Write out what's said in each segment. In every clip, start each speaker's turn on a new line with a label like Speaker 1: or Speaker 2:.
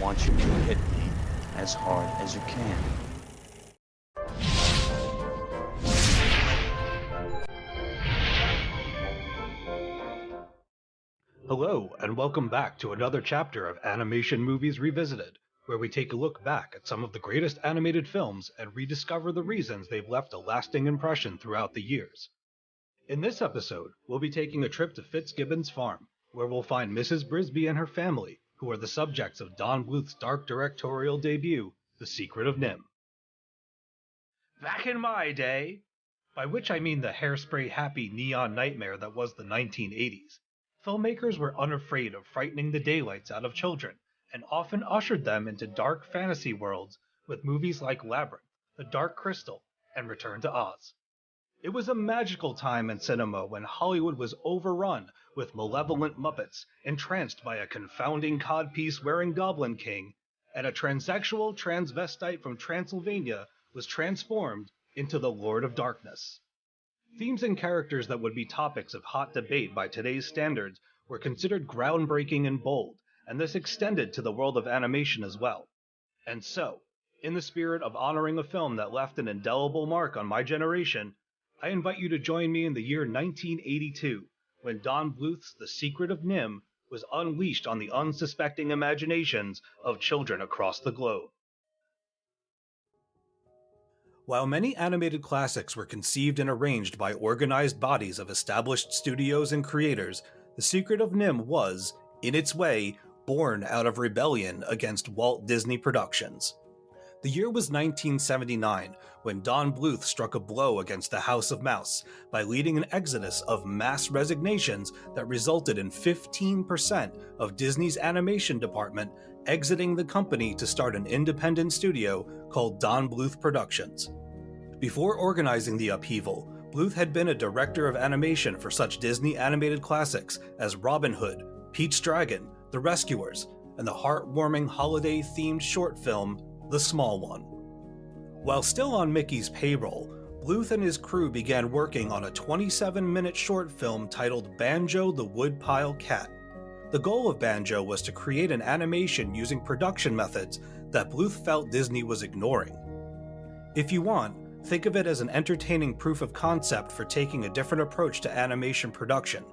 Speaker 1: want you to hit me as hard as you can.
Speaker 2: Hello, and welcome back to another chapter of Animation Movies Revisited, where we take a look back at some of the greatest animated films and rediscover the reasons they've left a lasting impression throughout the years. In this episode, we'll be taking a trip to Fitzgibbon's farm, where we'll find Mrs. Brisby and her family, who are the subjects of Don Bluth's dark directorial debut, The Secret of Nimh. Back in my day, by which I mean the hairspray-happy neon nightmare that was the 1980s, filmmakers were unafraid of frightening the daylights out of children, and often ushered them into dark fantasy worlds with movies like Labyrinth, The Dark Crystal, and Return to Oz. It was a magical time in cinema when Hollywood was overrun with malevolent Muppets entranced by a confounding codpiece-wearing Goblin King, and a transsexual transvestite from Transylvania was transformed into the Lord of Darkness. Themes and characters that would be topics of hot debate by today's standards were considered groundbreaking and bold, and this extended to the world of animation as well. And so, in the spirit of honoring a film that left an indelible mark on my generation, I invite you to join me in the year 1982, when Don Bluth's The Secret of Nimh was unleashed on the unsuspecting imaginations of children across the globe. While many animated classics were conceived and arranged by organized bodies of established studios and creators, The Secret of Nimh was, in its way, born out of rebellion against Walt Disney Productions. The year was 1979, when Don Bluth struck a blow against the House of Mouse by leading an exodus of mass resignations that resulted in 15% of Disney's animation department exiting the company to start an independent studio called Don Bluth Productions. Before organizing the upheaval, Bluth had been a director of animation for such Disney animated classics as Robin Hood, Pete's Dragon, The Rescuers, and the heartwarming holiday-themed short film The Small One. While still on Mickey's payroll, Bluth and his crew began working on a 27-minute short film titled Banjo the Woodpile Cat. The goal of Banjo was to create an animation using production methods that Bluth felt Disney was ignoring. If you want, think of it as an entertaining proof of concept for taking a different approach to animation production.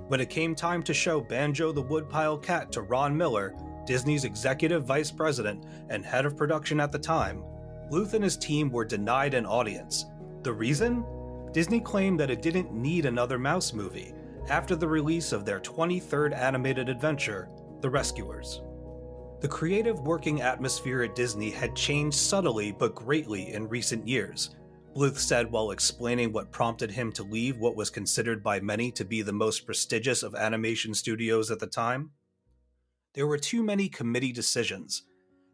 Speaker 2: When it came time to show Banjo the Woodpile Cat to Ron Miller, Disney's executive vice president and head of production at the time, Bluth and his team were denied an audience. The reason? Disney claimed that it didn't need another mouse movie after the release of their 23rd animated adventure, The Rescuers. The creative working atmosphere at Disney had changed subtly but greatly in recent years, Bluth said while explaining what prompted him to leave what was considered by many to be the most prestigious of animation studios at the time. There were too many committee decisions.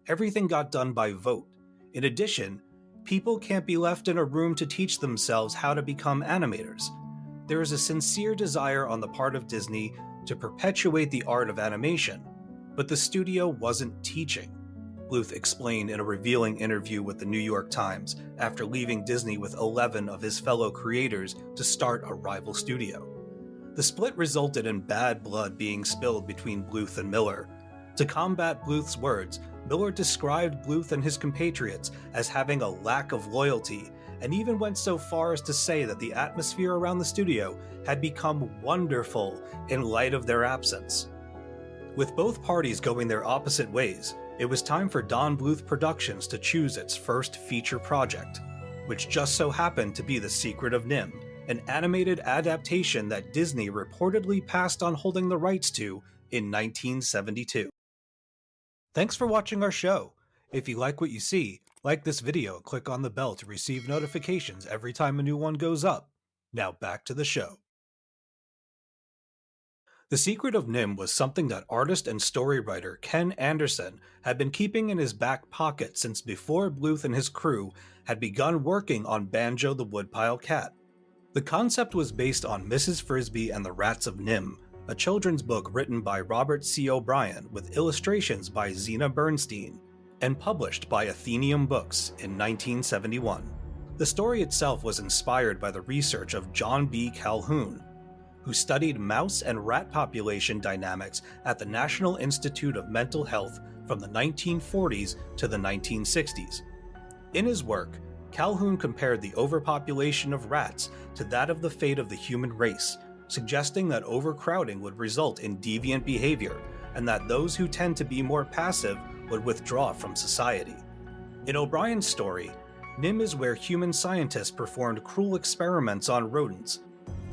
Speaker 2: Everything got done by vote. In addition, people can't be left in a room to teach themselves how to become animators. There is a sincere desire on the part of Disney to perpetuate the art of animation, but the studio wasn't teaching, Bluth explained in a revealing interview with the New York Times after leaving Disney with 11 of his fellow creators to start a rival studio. The split resulted in bad blood being spilled between Bluth and Miller. To combat Bluth's words, Miller described Bluth and his compatriots as having a lack of loyalty, and even went so far as to say that the atmosphere around the studio had become wonderful in light of their absence. With both parties going their opposite ways, it was time for Don Bluth Productions to choose its first feature project, which just so happened to be The Secret of Nimh, an animated adaptation that Disney reportedly passed on holding the rights to in 1972. Thanks for watching our show. If you like what you see, like this video and click on the bell to receive notifications every time a new one goes up. Now back to the show. The Secret of Nimh was something that artist and story writer Ken Anderson had been keeping in his back pocket since before Bluth and his crew had begun working on Banjo the Woodpile Cat. The concept was based on Mrs. Frisby and the Rats of Nimh, a children's book written by Robert C. O'Brien with illustrations by Zena Bernstein, and published by Atheneum Books in 1971. The story itself was inspired by the research of John B. Calhoun. who studied mouse and rat population dynamics at the National Institute of Mental Health from the 1940s to the 1960s. In his work, Calhoun compared the overpopulation of rats to that of the fate of the human race, suggesting that overcrowding would result in deviant behavior and that those who tend to be more passive would withdraw from society. In O'Brien's story, Nimh is where human scientists performed cruel experiments on rodents,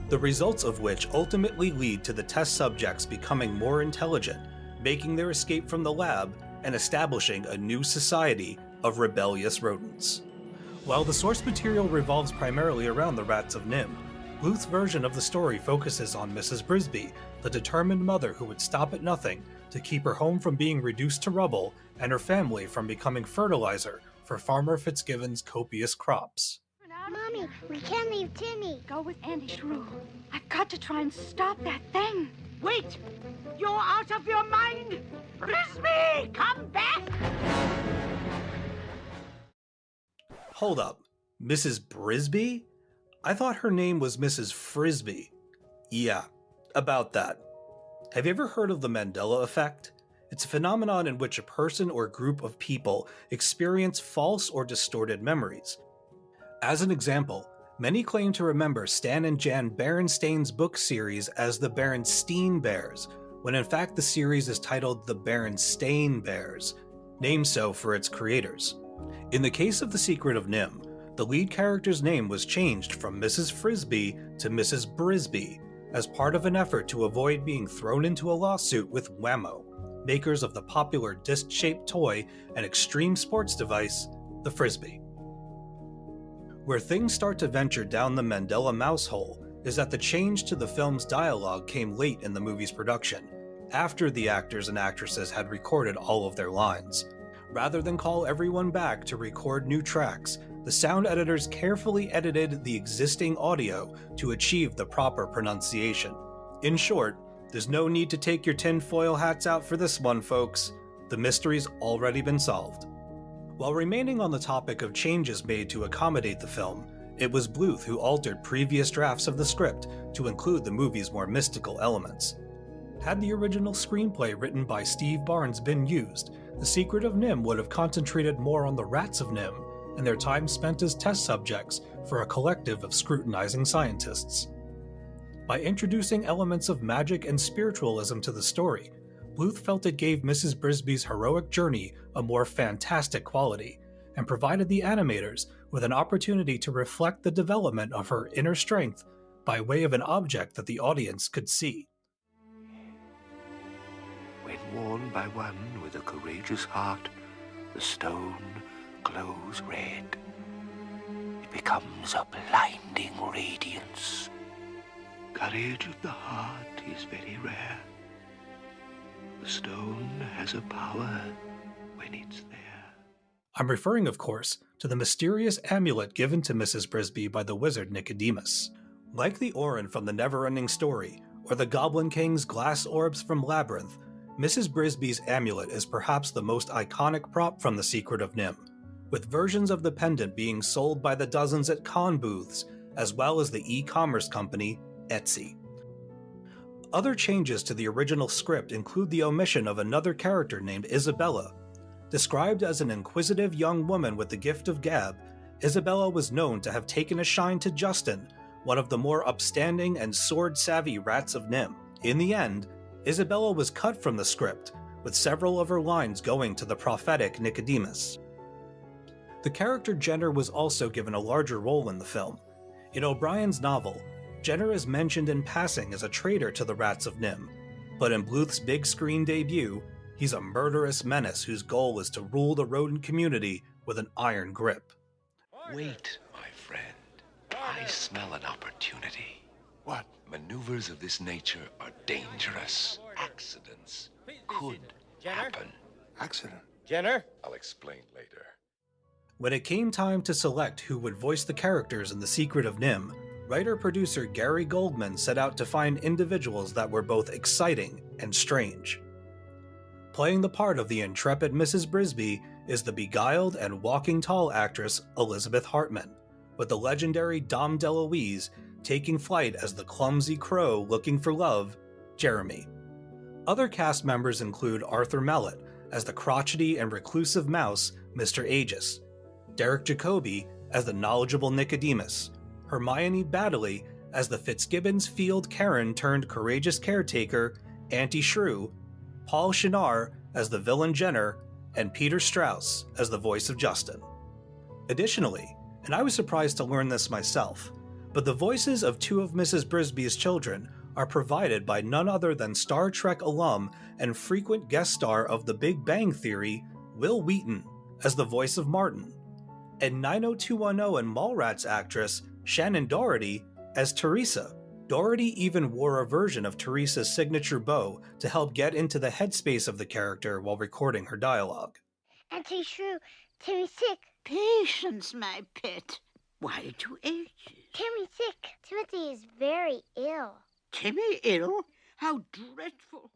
Speaker 2: the results of which ultimately lead to the test subjects becoming more intelligent, making their escape from the lab and establishing a new society of rebellious rodents. While the source material revolves primarily around the rats of Nimh, Bluth's version of the story focuses on Mrs. Brisby, the determined mother who would stop at nothing to keep her home from being reduced to rubble and her family from becoming fertilizer for Farmer Fitzgibbon's copious crops.
Speaker 3: Mommy, we can't leave Timmy.
Speaker 4: Go with Andy Shrew. I've got to try and stop that thing.
Speaker 5: Wait! You're out of your mind! Brisby, come back!
Speaker 2: Hold up, Mrs. Brisby? I thought her name was Mrs. Frisbee. Yeah, about that. Have you ever heard of the Mandela effect? It's a phenomenon in which a person or group of people experience false or distorted memories. As an example, many claim to remember Stan and Jan Berenstein's book series as the Berenstein Bears, when in fact the series is titled The Berenstain Bears, named so for its creators. In the case of The Secret of Nimh, the lead character's name was changed from Mrs. Frisbee to Mrs. Brisby, as part of an effort to avoid being thrown into a lawsuit with Whammo, makers of the popular disc-shaped toy and extreme sports device, the Frisbee. Where things start to venture down the Mandela mouse hole is that the change to the film's dialogue came late in the movie's production, after the actors and actresses had recorded all of their lines. Rather than call everyone back to record new tracks, the sound editors carefully edited the existing audio to achieve the proper pronunciation. In short, there's no need to take your tinfoil hats out for this one, folks. The mystery's already been solved. While remaining on the topic of changes made to accommodate the film, it was Bluth who altered previous drafts of the script to include the movie's more mystical elements. Had the original screenplay written by Steve Barnes been used, The Secret of Nimh would have concentrated more on the rats of Nimh and their time spent as test subjects for a collective of scrutinizing scientists. By introducing elements of magic and spiritualism to the story, Bluth felt it gave Mrs. Brisby's heroic journey a more fantastic quality, and provided the animators with an opportunity to reflect the development of her inner strength by way of an object that the audience could see.
Speaker 6: When worn by one with a courageous heart, the stone glows red. It becomes a blinding radiance. Courage of the heart is very rare. The stone has a power when it's there.
Speaker 2: I'm referring, of course, to the mysterious amulet given to Mrs. Brisby by the wizard Nicodemus. Like the Orin from The Never-Ending Story, or the Goblin King's glass orbs from Labyrinth, Mrs. Brisby's amulet is perhaps the most iconic prop from The Secret of Nimh, with versions of the pendant being sold by the dozens at con booths, as well as the e-commerce company Etsy. Other changes to the original script include the omission of another character named Isabella. Described as an inquisitive young woman with the gift of gab, Isabella was known to have taken a shine to Justin, one of the more upstanding and sword-savvy rats of Nimh. In the end, Isabella was cut from the script, with several of her lines going to the prophetic Nicodemus. The character Jenner was also given a larger role in the film. In O'Brien's novel, Jenner is mentioned in passing as a traitor to the Rats of Nimh, but in Bluth's big screen debut, he's a murderous menace whose goal is to rule the rodent community with an iron grip.
Speaker 7: Wait, my friend. I smell an opportunity.
Speaker 6: What?
Speaker 7: Maneuvers of this nature are dangerous. Accidents could happen.
Speaker 6: Accident?
Speaker 8: Jenner?
Speaker 7: I'll explain later.
Speaker 2: When it came time to select who would voice the characters in The Secret of Nimh, writer-producer Gary Goldman set out to find individuals that were both exciting and strange. Playing the part of the intrepid Mrs. Brisby is the beguiled and walking tall actress Elizabeth Hartman, with the legendary Dame DeLuise taking flight as the clumsy crow looking for love, Jeremy. Other cast members include Arthur Mellett as the crotchety and reclusive mouse, Mr. Aegis, Derek Jacobi as the knowledgeable Nicodemus, Hermione Baddeley as the Fitzgibbons Field Karen turned courageous caretaker, Auntie Shrew, Paul Shinar as the villain Jenner, and Peter Strauss as the voice of Justin. Additionally, and I was surprised to learn this myself, but the voices of two of Mrs. Brisby's children are provided by none other than Star Trek alum and frequent guest star of The Big Bang Theory, Will Wheaton, as the voice of Martin, and 90210 and Mallrats actress Shannon Doherty as Teresa. Doherty even wore a version of Teresa's signature bow to help get into the headspace of the character while recording her dialogue.
Speaker 3: Auntie Shrew, Timmy's sick.
Speaker 5: Patience, my pet. Why too anxious?
Speaker 3: Timmy's sick. Timothy is very ill.
Speaker 5: Timmy ill? How dreadful.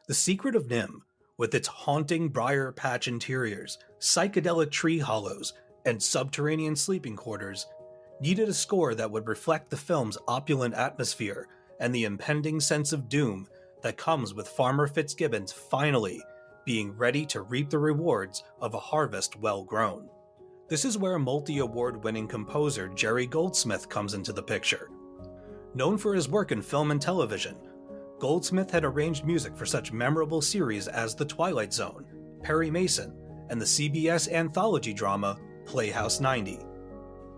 Speaker 2: The Secret of Nimh, with its haunting briar patch interiors, psychedelic tree hollows, and subterranean sleeping quarters, needed a score that would reflect the film's opulent atmosphere and the impending sense of doom that comes with Farmer Fitzgibbons finally being ready to reap the rewards of a harvest well grown. This is where multi-award-winning composer Jerry Goldsmith comes into the picture. Known for his work in film and television, Goldsmith had arranged music for such memorable series as The Twilight Zone, Perry Mason, and the CBS anthology drama Playhouse 90.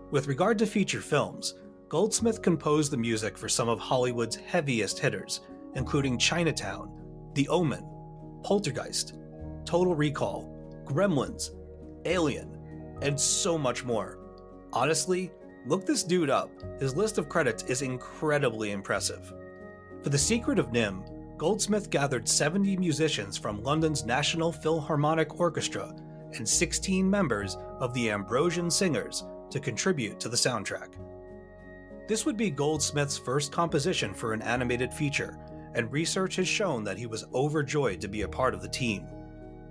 Speaker 2: With regard to feature films, Goldsmith composed the music for some of Hollywood's heaviest hitters, including Chinatown, The Omen, Poltergeist, Total Recall, Gremlins, Alien, and so much more. Honestly, look this dude up. His list of credits is incredibly impressive. For The Secret of Nimh, Goldsmith gathered 70 musicians from London's National Philharmonic Orchestra and 16 members of the Ambrosian Singers to contribute to the soundtrack. This would be Goldsmith's first composition for an animated feature, and research has shown that he was overjoyed to be a part of the team.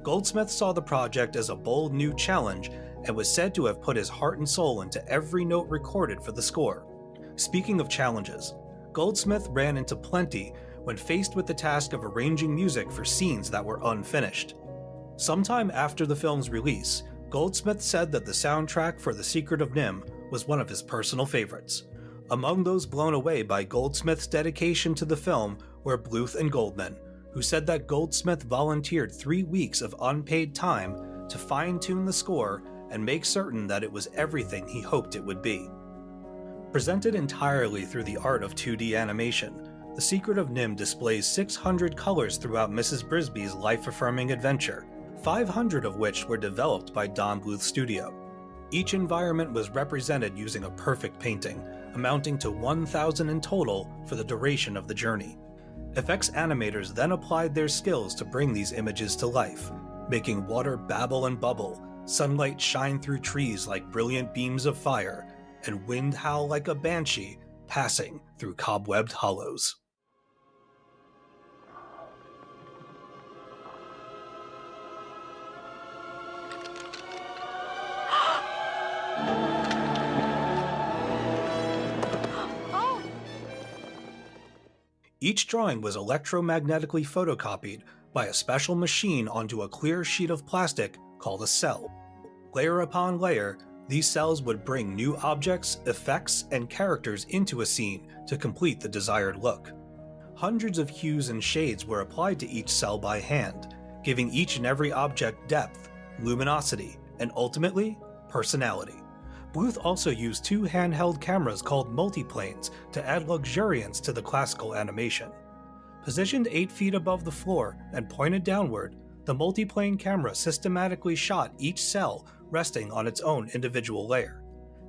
Speaker 2: Goldsmith saw the project as a bold new challenge and was said to have put his heart and soul into every note recorded for the score. Speaking of challenges, Goldsmith ran into plenty when faced with the task of arranging music for scenes that were unfinished. Sometime after the film's release, Goldsmith said that the soundtrack for The Secret of Nimh was one of his personal favorites. Among those blown away by Goldsmith's dedication to the film were Bluth and Goldman, who said that Goldsmith volunteered 3 weeks of unpaid time to fine-tune the score and make certain that it was everything he hoped it would be. Presented entirely through the art of 2D animation, The Secret of Nimh displays 600 colors throughout Mrs. Brisby's life-affirming adventure, 500 of which were developed by Don Bluth Studio. Each environment was represented using a perfect painting, amounting to 1,000 in total for the duration of the journey. FX animators then applied their skills to bring these images to life, making water babble and bubble, sunlight shine through trees like brilliant beams of fire, and wind howl like a banshee passing through cobwebbed hollows. Each drawing was electromagnetically photocopied by a special machine onto a clear sheet of plastic called a cell. Layer upon layer, these cells would bring new objects, effects, and characters into a scene to complete the desired look. Hundreds of hues and shades were applied to each cell by hand, giving each and every object depth, luminosity, and ultimately, personality. Bluth also used 2 handheld cameras called multiplanes to add luxuriance to the classical animation. Positioned 8 feet above the floor and pointed downward, the multiplane camera systematically shot each cell resting on its own individual layer.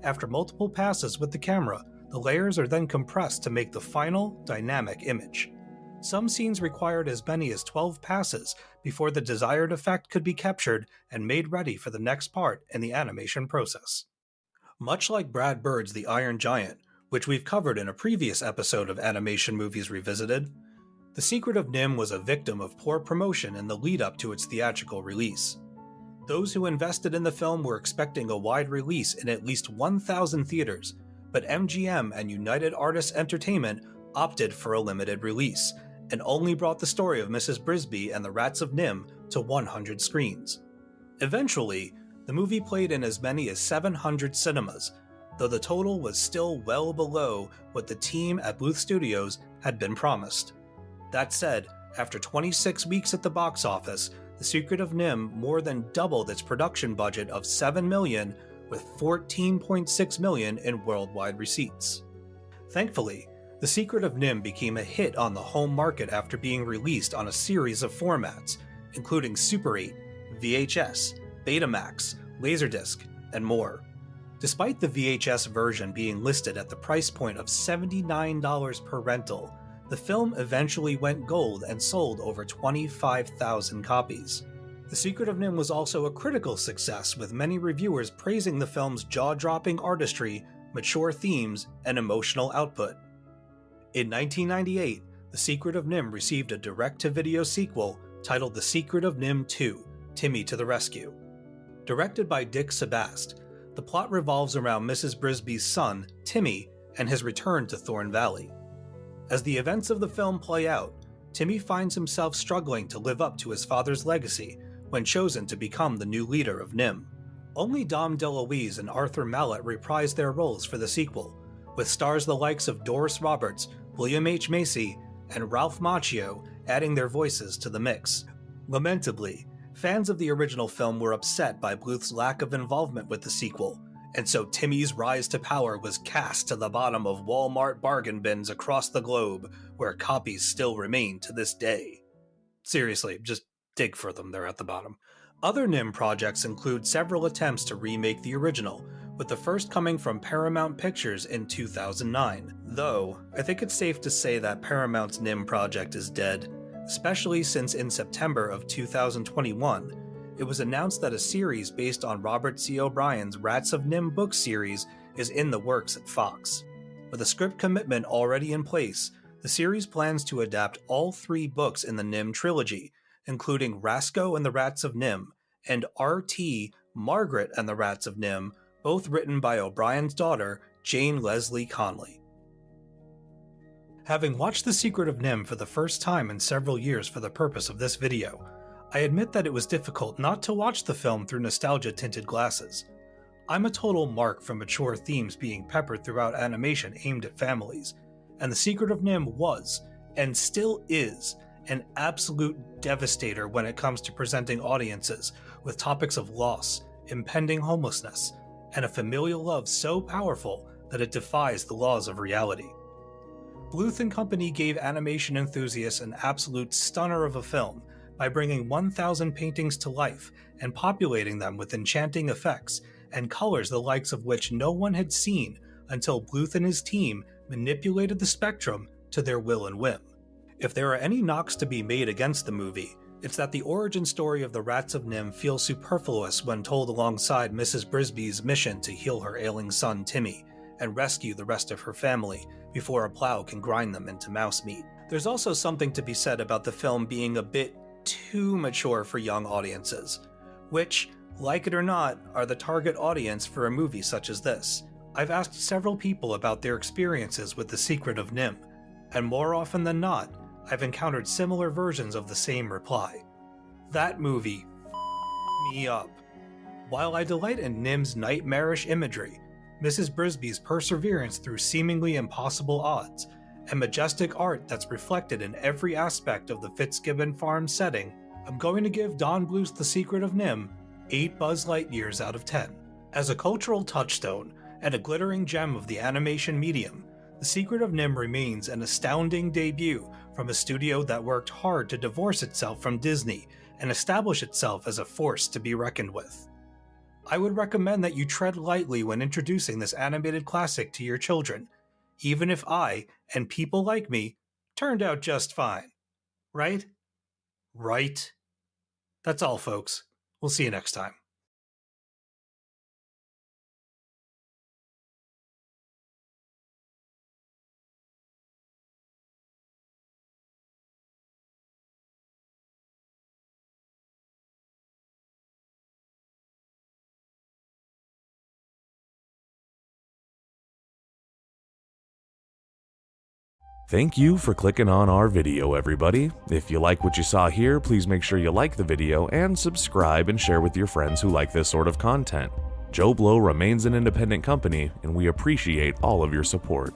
Speaker 2: After multiple passes with the camera, the layers are then compressed to make the final, dynamic image. Some scenes required as many as 12 passes before the desired effect could be captured and made ready for the next part in the animation process. Much like Brad Bird's The Iron Giant, which we've covered in a previous episode of Animation Movies Revisited, The Secret of Nimh was a victim of poor promotion in the lead-up to its theatrical release. Those who invested in the film were expecting a wide release in at least 1,000 theaters, but MGM and United Artists Entertainment opted for a limited release, and only brought the story of Mrs. Brisby and the Rats of Nimh to 100 screens. Eventually, the movie played in as many as 700 cinemas, though the total was still well below what the team at Bluth Studios had been promised. That said, after 26 weeks at the box office, The Secret of Nimh more than doubled its production budget of $7 million, with $14.6 million in worldwide receipts. Thankfully, The Secret of Nimh became a hit on the home market after being released on a series of formats, including Super 8, VHS, Betamax, Laserdisc, and more. Despite the VHS version being listed at the price point of $79 per rental, the film eventually went gold and sold over 25,000 copies. The Secret of Nimh was also a critical success, with many reviewers praising the film's jaw-dropping artistry, mature themes, and emotional output. In 1998, The Secret of Nimh received a direct-to-video sequel titled The Secret of Nimh 2: Timmy to the Rescue. Directed by Dick Sebast, the plot revolves around Mrs. Brisby's son, Timmy, and his return to Thorn Valley. As the events of the film play out, Timmy finds himself struggling to live up to his father's legacy when chosen to become the new leader of Nimh. Only Dom DeLuise and Arthur Mallet reprise their roles for the sequel, with stars the likes of Doris Roberts, William H. Macy, and Ralph Macchio adding their voices to the mix. Lamentably, fans of the original film were upset by Bluth's lack of involvement with the sequel, and so Timmy's rise to power was cast to the bottom of Walmart bargain bins across the globe, where copies still remain to this day. Seriously, just dig for them, they're at the bottom. Other Nimh projects include several attempts to remake the original, with the first coming from Paramount Pictures in 2009. Though, I think it's safe to say that Paramount's Nimh project is dead, especially since in September of 2021, it was announced that a series based on Robert C. O'Brien's Rats of Nimh book series is in the works at Fox. With a script commitment already in place, the series plans to adapt all 3 books in the Nimh trilogy, including Rasco and the Rats of Nimh, and R.T. Margaret and the Rats of Nimh, both written by O'Brien's daughter, Jane Leslie Conley. Having watched The Secret of Nimh for the first time in several years for the purpose of this video, I admit that it was difficult not to watch the film through nostalgia-tinted glasses. I'm a total mark for mature themes being peppered throughout animation aimed at families, and The Secret of Nimh was, and still is, an absolute devastator when it comes to presenting audiences with topics of loss, impending homelessness, and a familial love so powerful that it defies the laws of reality. Bluth and Company gave animation enthusiasts an absolute stunner of a film by bringing 1,000 paintings to life and populating them with enchanting effects and colors the likes of which no one had seen until Bluth and his team manipulated the spectrum to their will and whim. If there are any knocks to be made against the movie, it's that the origin story of the Rats of Nimh feels superfluous when told alongside Mrs. Brisby's mission to heal her ailing son Timmy and rescue the rest of her family before a plow can grind them into mouse meat. There's also something to be said about the film being a bit too mature for young audiences, which, like it or not, are the target audience for a movie such as this. I've asked several people about their experiences with The Secret of Nimh, and more often than not, I've encountered similar versions of the same reply. That movie me up. While I delight in Nimh's nightmarish imagery, Mrs. Brisby's perseverance through seemingly impossible odds, and majestic art that's reflected in every aspect of the Fitzgibbon Farm setting, I'm going to give Don Bluth's The Secret of Nimh 8 Buzz Lightyears out of 10. As a cultural touchstone and a glittering gem of the animation medium, The Secret of Nimh remains an astounding debut from a studio that worked hard to divorce itself from Disney and establish itself as a force to be reckoned with. I would recommend that you tread lightly when introducing this animated classic to your children, even if I, and people like me, turned out just fine. Right? Right? That's all, folks. We'll see you next time.
Speaker 8: Thank you for clicking on our video, everybody. If you like what you saw here, please make sure you like the video and subscribe and share with your friends who like this sort of content. Joblo remains an independent company, and we appreciate all of your support.